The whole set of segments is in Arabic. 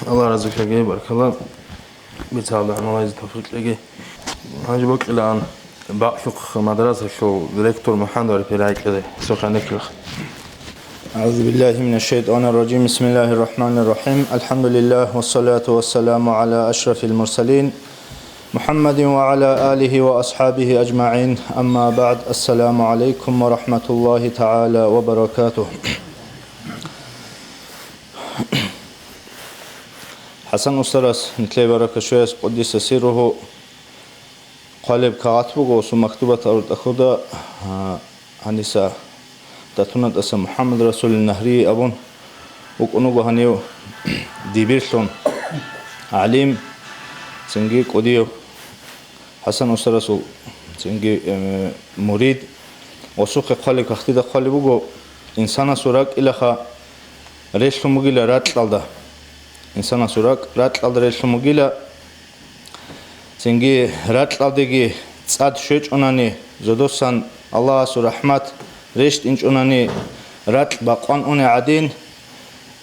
الله رزقك لقي بارك الله بتعالى الله يزتفق لقي عجبك الآن بقى مدرسة شو دكتور محمد في رايك كده سخنك أعوذ بالله من الشيطان الرجيم بسم الله الرحمن الرحيم الحمد لله والصلاة والسلام على أشرف المرسلين محمد وعلى آله وأصحابه أجمعين أما بعد السلام عليكم ورحمة الله تعالى وبركاته حسن أسترس نتلي بركة شويس قدس سيره قالب كاتبه وسو مكتوبة أرد أخودا هنسا تاتونات أسا محمد رسول النهري أبون وكونوغو هنيو ديبيرشون عليم سنجي قديو حسن أسترس سنجي مريد وسوق قالب كاختيدا قالبوغو إنسانا سوراك إلخا ريشلو مغيلا راتلالدا إنسان سوراك راتل دريشلو مغيلا سنجي راتل ديجي صاد شوچ اوناني زودوسان الله سو رحمت ريشت انچ اوناني راتل باقوان اون عدين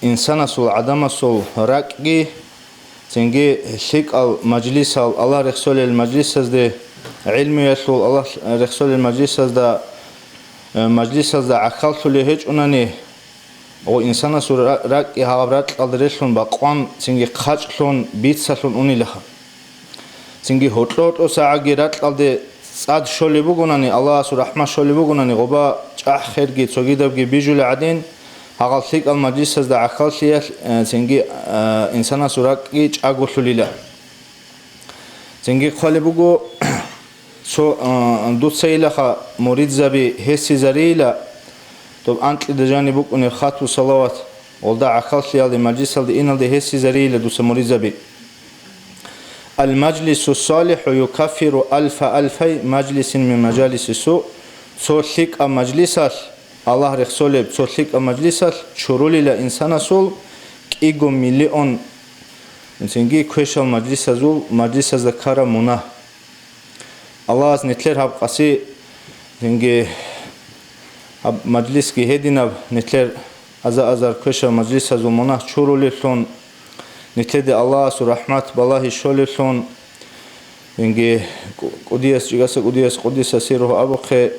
إنسان سو عدم سو راكي سنجي شيك المجلس الله رسول المجلس ده علم يسول الله رسول المجلس ده مجلس ده عقل سو هيچ اوناني او انسان سو راك هاورات الدريشون باقوان سنجي خاچلون بيتسلون اونيلخا سنجي هوتلوت او ساغيرات الدي صاد شوليبوغوناني الله سو رحمه شوليبوغوناني غوبا چاخ خيرگي چوگيدبگي بيجول عدين هاغالسيك المجلس دا عقلسيا سنجي انسان سو راكي چاگولوليلا سنجي خوليبوغو سو دوتسيلخا مريد زبي هسي زريلا طب أنت لدجاني بكون خاتو صلوات والدا عقل لي المجلس اللي إن اللي هسي زري لدوس مريزبي المجلس الصالح يكفر ألفي مجلس من مجالس السوء صوتك المجلس الله رسول صوتك المجلس شرولي لإنسان سول كيغو مليون إنسانجي كويش المجلس زول مجلس ذكر منا الله نتلر هب قصي إنجي مجلس کی هدینا نتلر ازار کشا مجلس از مناه چورولشون نتلد الله سو رحمت بالله شولشون اینگه قدیس جگاس قدیس سیره ابوخه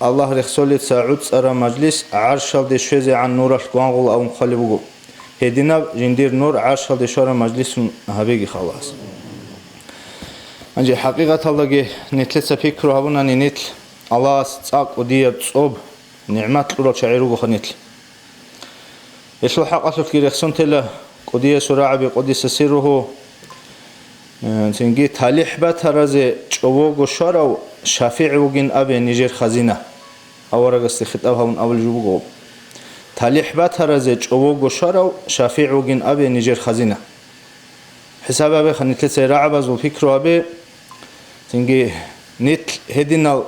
الله رسول سعود سر مجلس عرشل دشوز عن نورش قانقل او خالبو هدینا جندیر نور عرشل دشار مجلس هبیگی خلاص انجی حقیقت الله نتلد سفکر هبونا نتل الله ساق وديب صوب نعمات لورا شعيرو خنيتل يسلو حق اصل كي رخصن تلا قديه سراع بقدس سره سنجي تالح بترز چوغو شارو شفيع وگين ابي نيجر خزينه اورغ استخطاب هون اول جوبو تالح بترز چوغو شارو شفيع وگين ابي نيجر خزينه حساب ابي خنيتل سراع بزو فكرو ابي سنجي نيت هدينال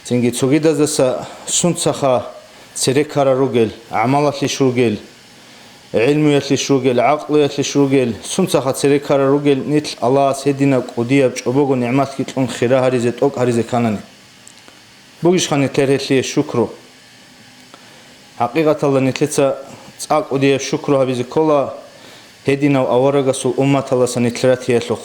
سنجي تسوغيدا زسا سنتسخا سريكارا روغل عمالات لشروغل علميات لشروغل عقليات لشروغل سنتسخا سريكارا روغل نتل الله سيدنا قديا بچوبوغو نعمات كيتلون خيرا هريزة توق هريزة كاناني بوغيش خاني ترهتلي شكرو حقيقة الله نتلتسا تساق قديا شكرو هبيزي كولا هدينا وأورغسو أمة الله سنتلرات يتلوخ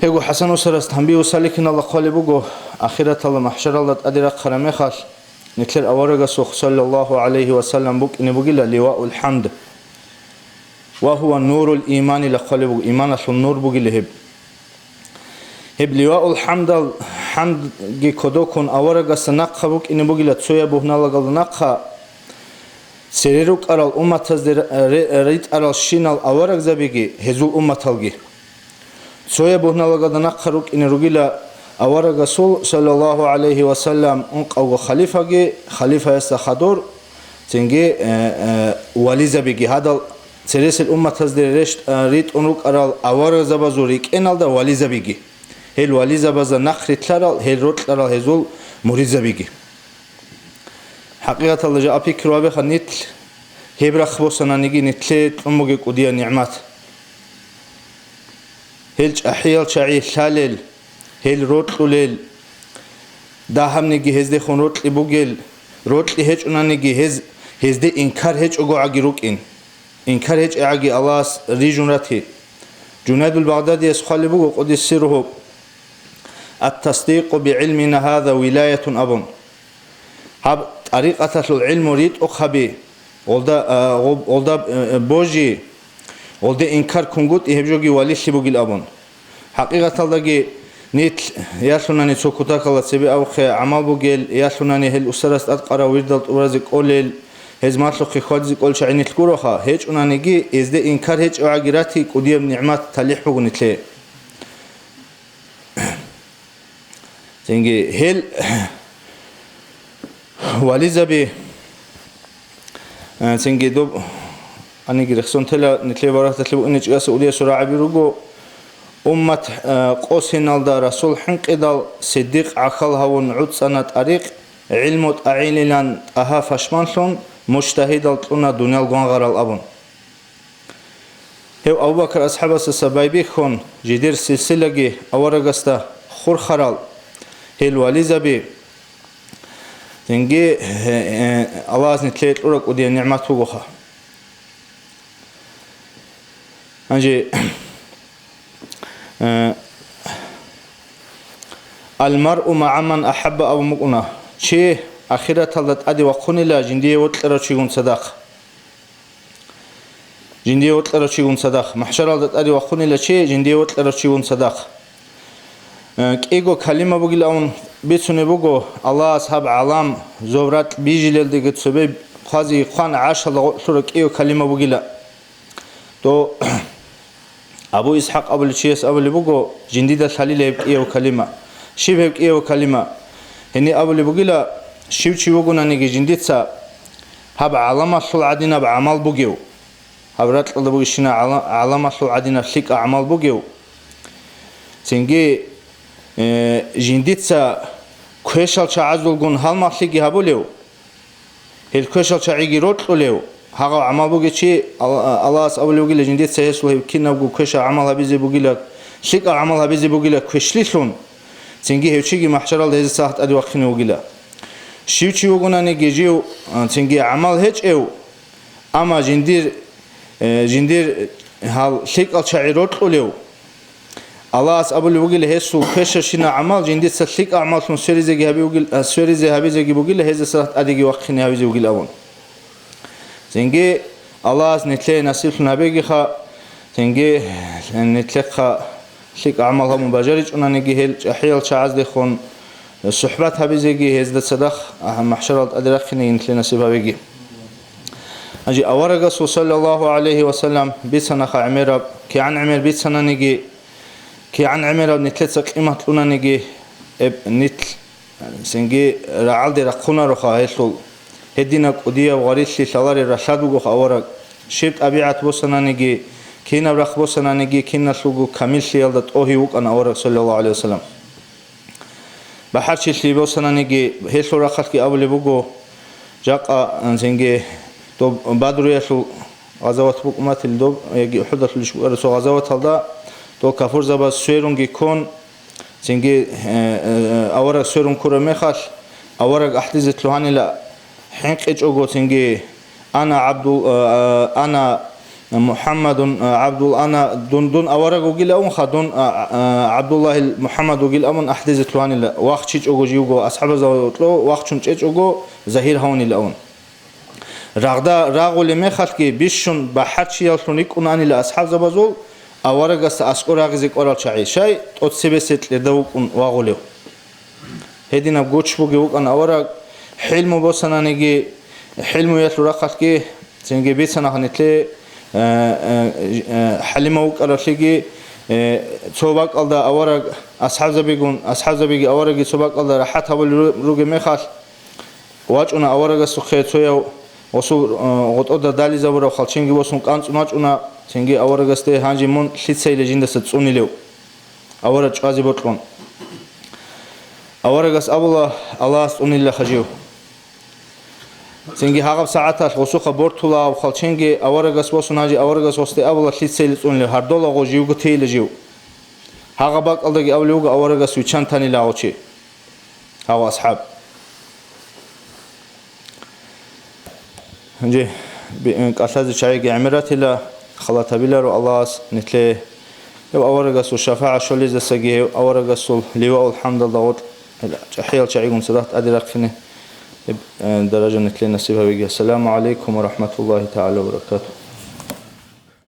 هيغو حسن وسرست تنبيه وسالكين الله قالبوغو آخرة الله محشر الله أدرق خرميخال نتلر أورغسو صلى الله عليه وسلم بوك إنبوغيلا لواء الحمد وهو نور الإيمان لقالبوغ إيمان النور بوغيلا هب لواء الحمد حمد جي كودوكون أورغس نقخ بوك إنبوغيلا تسويا بوهنا لغل نقخ سريروك أرال أمة ريت أرال شينال أورغ زبيغي هزول أمة الغي سويا بوهنا لغدا نقخروك إن رجلا أورا رسول صلى الله عليه وسلم أنق أو خليفة يستخدور تنجي وليزا بيجي هذا سريس الأمة تصدر رشت ريت أنوك أرال أورا زبازوريك إن هذا وليزا بيجي هل وليزا بزا نخري تلال هل روت تلال هزول مريزا بيجي حقيقة الله جاء أبيك روابي خنيت هبرا خبوصنا نيجي نتلت أموجي قديا نعمات هل أحيال شعي ثالل هل روتلو ليل دا هم نيجي هز دخون روتلي بوجل روتلي هج أنا نيجي هز هزده إنكار هج أقو عقي ركين إنكار هج عقي الله ريجون راتي جنيد البغدادي يسخالي بقو قد سره التصديق بعلمنا هذا ولاية أبن هب طريقة العلم ريت أخبي olda boji olda inkar kungut ihebjogi walisi bugil abon haqiqataldagi nit yasunani sokutakala sebi avxe amal bugel yasunani hel usarast atqara wirdalt urazi qolel hezmatlo khadzi qol chainit kuroha hech unanigi ezde inkar hech agirati qudiyam ni'mat talih bugunitle zengi hel walizabi سنجي دوب أنا جريخسون تلا نتلي برا تتلو إني جالس أولي سرعة بيروجو أمة قوسين الدا رسول حنق إدال صديق عقلها ونعود سنة طريق علمت أعيلان أها فشمانشون مجتهد الطنا دنيا الغنغر الأبون هو أبو بكر أصحاب السبايبي خون جدير سلسلة أورجستا خور خرال هل واليزابي تنجي الله نتليت أورك ودي النعمات وجوها أنجي المرء مع من أحب أو مقنا شيء أخيرا تلت أدي وقوني لا جندية وتلرا شيءون صدق جندية وتلرا شيءون صدق محشر تلت أدي وقوني لا شيء جندية وتلرا شيءون صدق كيغو كلمة بقول أون بيتسوني بقول الله أصحاب عالم زورات بيجيل دقت سبب خازي خان عاش الله شرك كيغو كلمة بقول تو أبو إسحاق أبو الشيس أبو اللي بقول جندية خليل كيغو كلمة شبه كيغو كلمة هني أبو اللي بقول شيب شيء بقول أني جندية سا هب عالم أصل عدينا بعمل بقول هبرات الله بقول شنا عالم أصل عدينا فيك أعمال بقول سنجي جنديتسا كوشال شعزولغون هالماخليغي هابوليو هل كوشال شعيغي روتلوليو هاغا عمل بوغي شي الله اسابوليوغي جنديتسا يسلو كينابغو كوشا عمل هابيزي بوغيلا شيكا عمل هابيزي بوغيلا كوشليشون تنجي هيوشيغي محشرال هيز ساعت ادي وقتني وغيلا شيوچي وغوناني گيجيو تنجي عمل هيچ ايو اما جندير هال شيكال شعي روتلوليو الله أبولي بقول هسه كششنا عمل جنديت سلك أعمال شون سريزة جهبي بقول سريزة هبي زي بقول هذا سرت أديجي وقتني هبي زي بقول أون زنجي الله نتلي نصيب نبيجي خا زنجي نتلي خا سلك أعمالها مباشرة أنا نجي هل أحيال شعز دخون الصحبات هبي زي هذا صدق محشرات أدركني نتلي نصيب هبيجي أجي أورجا صلى الله عليه وسلم بيتنا خا عمير كي عن عمير بيتنا نجي كي عن عمير نتلت قيمة لنا نجي نتل سنجي رعال دي رقونا رخا هيسل هدينا قدية وغريس لي سلاري رشاد وغو أورق شبت أبيعت بوسنا نجي كينا برخ بوسنا نجي كينا سلوغو كامل سيالدت أوهي وق أنا أورق صلى الله عليه وسلم بحرش لي بوسنا نجي هيسل رخات كي أولي بوغو جاقا سنجي دوب بادرو يسل غزوات بوكمات الدوب يجي حدث لشو غزوات هلدا تو كافور زبا سويرونجي كون زنجي أورق سويرون كورا مخال أورق أحدثت لهاني لا حنق إجوجو زنجي أنا محمد عبد أنا دون أورق وجيل أون خدون عبد الله محمد وجيل أون أحدثت لهاني لا وقت إجوجو جيوجو أصحاب زوجلو وقت شنش إجوجو زهير هوني لأون رغدا راغول مخال كي بيشون بحث يالشونيك أناني لا أصحاب زبازول أورجس أسكوراغزي كورال شيء شيء تسبست لدوكن واغوليو هدينا بقولش بوجيوك أنا أورج حلم بوسنا نيجي حلم يطلع رقص كي تنجي بيتنا هنتلي حلموك أرشيجي صوبك الله أورج أصحاب زبيجي أورج صوبك الله راحت هبل روجي مخاش واجنا أورج سخيت سويا وصو غطودا دالي زبرة وخالشينجي وصون كانت ناجنا تنجي أورجستي هانجي مون ليتسي لجنده ستوني ليو أورج قازي بطلون أورجس الله ستوني الله خجيو تنجي هاغب ساعات وسوخ بورتولا وخالشينجي أورجس وصون هانجي أورجس وستي أبلا ليتسي لتوني ليو هردولا غوجيو قتي لجيو هاغباك ألدقي أوليوغ أورجس ويشان تاني لاوشي هاو أصحاب جي كأساس شعيق عمرت إلى خلاط بيلر الله نتلي يو أورجس الشفاعة شو اللي زسجيه أورجس لواء الحمد لله حيل شعيق صدقت أدرك فيني درجة نتلي نصيبها بيجي. السلام عليكم ورحمة الله تعالى وبركاته.